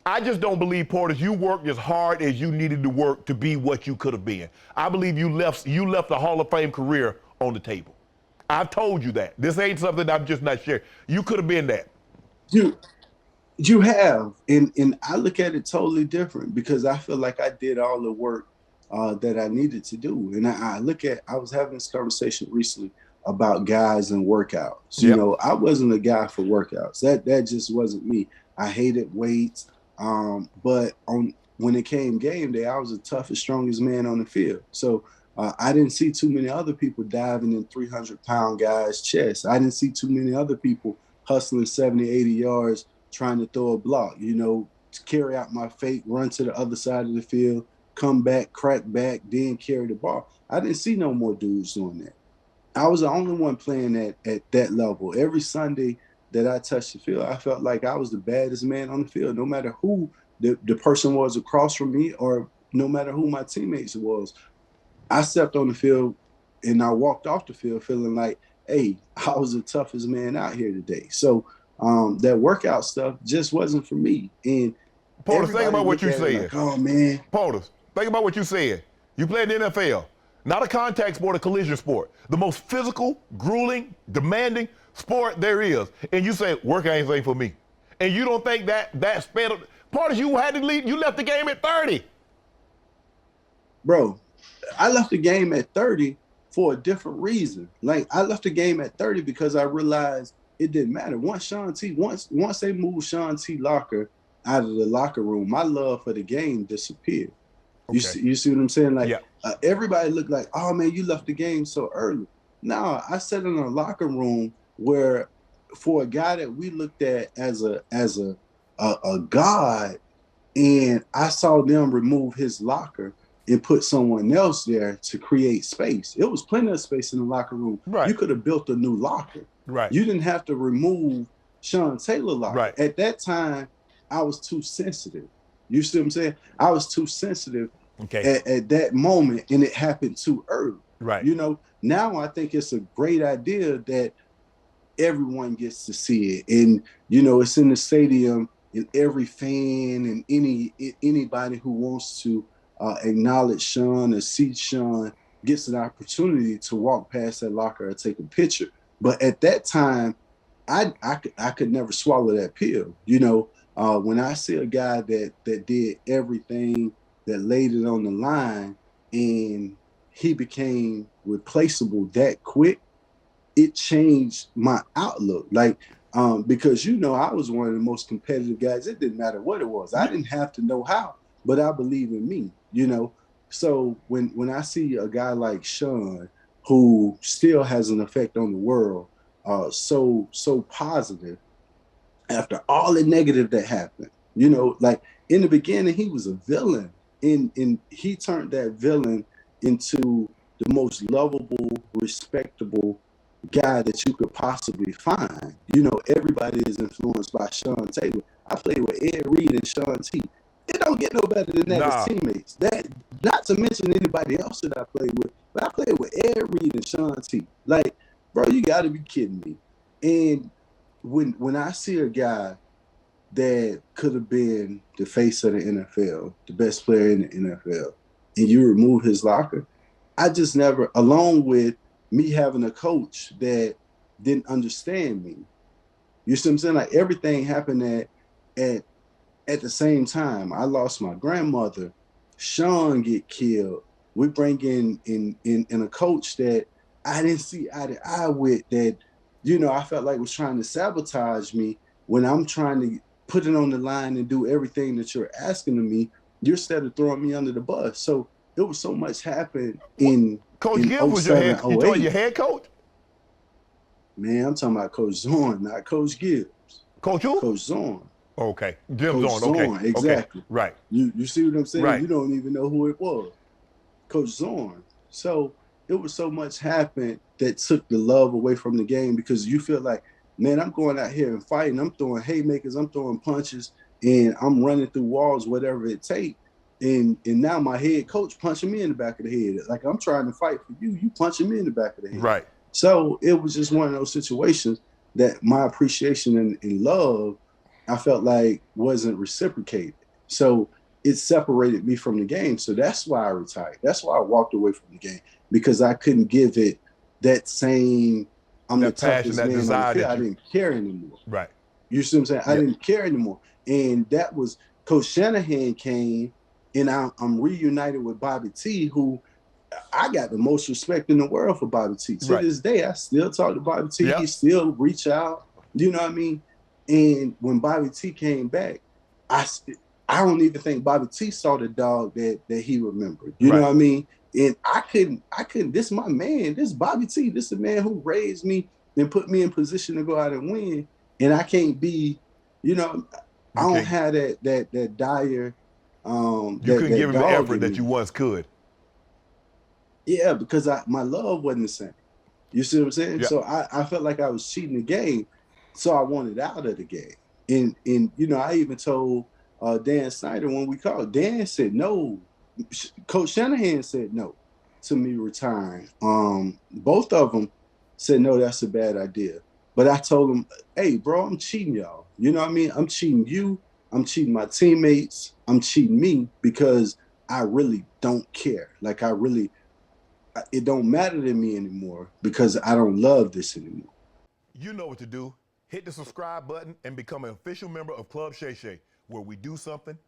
I just don't believe, Portis, you worked as hard as you needed to work to be what you could have been. I believe you left a Hall of Fame career on the table. I've told you that. This ain't something I'm just not sharing. You could have been that. You you have, and I look at it totally different because I feel like I did all the work that I needed to do. And I was having this conversation recently about guys and workouts. You Yep. know, I wasn't a guy for workouts. That just wasn't me. I hated weights. But when it came game day, I was the toughest, strongest man on the field. So I didn't see too many other people diving in 300-pound guys' chests. I didn't see too many other people hustling 70, 80 yards trying to throw a block, you know, to carry out my fake, run to the other side of the field, come back, crack back, then carry the ball. I didn't see no more dudes doing that. I was the only one playing at that level. Every Sunday that I touched the field, I felt like I was the baddest man on the field, no matter who the person was across from me or no matter who my teammates was. I stepped on the field and I walked off the field feeling like, hey, I was the toughest man out here today. So that workout stuff just wasn't for me. And Portis, think about what you said. like, oh man. Portis, think about what you said. You played in the NFL, not a contact sport, a collision sport. The most physical, grueling, demanding sport there is. And you say, work ain't for me. And you don't think that sped up. Portis, you had to leave, you left the game at 30. Bro, I left the game at 30 for a different reason. Like, I left the game at 30 because I realized it didn't matter. Once they moved Sean T. Locker out of the locker room, my love for the game disappeared. Okay. You see what I'm saying? Like, yeah. Everybody looked like, oh man, you left the game so early. No, I sat in a locker room where, for a guy that we looked at as a god, and I saw them remove his locker and put someone else there to create space. It was plenty of space in the locker room. Right. You could have built a new locker. Right. You didn't have to remove Sean Taylor locker. Right. At that time, I was too sensitive. You see what I'm saying? I was too sensitive at that moment, and it happened too early. Right. You know, now I think it's a great idea that everyone gets to see it. And, you know, it's in the stadium, and every fan and anybody who wants to acknowledge Sean or see Sean gets an opportunity to walk past that locker or take a picture. But at that time, I could never swallow that pill. You know, when I see a guy that did everything, that laid it on the line, and he became replaceable that quick, it changed my outlook. Like, because, you know, I was one of the most competitive guys. It didn't matter what it was. I didn't have to know how, but I believe in me, you know. So when I see a guy like Sean, who still has an effect on the world, so positive, after all the negative that happened, you know, like in the beginning, he was a villain, and he turned that villain into the most lovable, respectable guy that you could possibly find. You know, everybody is influenced by Sean Taylor. I played with Ed Reed and Sean T. It don't get no better than that as teammates. That, not to mention anybody else that I played with, but I played with Ed Reed and Sean T. Like, bro, you got to be kidding me. And when I see a guy that could have been the face of the NFL, the best player in the NFL, and you remove his locker, I just never, along with me having a coach that didn't understand me. You see what I'm saying? Like, everything happened at the same time. I lost my grandmother. Sean get killed. We bring in a coach that I didn't see eye to eye with, that, you know, I felt like was trying to sabotage me when I'm trying to put it on the line and do everything that you're asking of me. You're instead of throwing me under the bus. So there was so much happened in Coach Gibbs was your head coach? Man, I'm talking about Coach Zorn, not Coach Gibbs. Coach who? Coach Zorn. Okay. Jim Zorn. Okay. Exactly. Okay. Right. You see what I'm saying? Right. You don't even know who it was. Coach Zorn. So it was so much happened that took the love away from the game, because you feel like, man, I'm going out here and fighting. I'm throwing haymakers. I'm throwing punches, and I'm running through walls, whatever it takes. And now my head coach punching me in the back of the head. Like, I'm trying to fight for you. You punching me in the back of the head. Right. So it was just one of those situations that my appreciation and love I felt like wasn't reciprocated. So it separated me from the game. So that's why I retired. That's why I walked away from the game, because I couldn't give it that same, I'm the That passion, toughest that man on the desire field. that I you, didn't care anymore. right. You see what I'm saying? I Yep. didn't care anymore. And that was Coach Shanahan came, and I'm reunited with Bobby T, who I got the most respect in the world for Bobby T. To Right. this day, I still talk to Bobby T. He Yep. still reach out. You know what I mean? And when Bobby T came back, I I don't even think Bobby T saw the dog that he remembered. You know Right. what I mean? And I couldn't. This is my man. This is Bobby T. This is the man who raised me and put me in position to go out and win. And I can't be, you know, I You don't can't. have that dire You couldn't give that him the dog effort in that you me. once could. Yeah, because my love wasn't the same. You see what I'm saying? Yeah. So I felt like I was cheating the game. So I wanted out of the game. And you know, I even told Dan Snyder when we called. Dan said no. Coach Shanahan said no to me retiring. Both of them said no, that's a bad idea. But I told them, hey, bro, I'm cheating y'all. You know what I mean? I'm cheating you. I'm cheating my teammates. I'm cheating me because I really don't care. Like I really, it don't matter to me anymore because I don't love this anymore. You know what to do. Hit the subscribe button and become an official member of Club Shay Shay, where we do something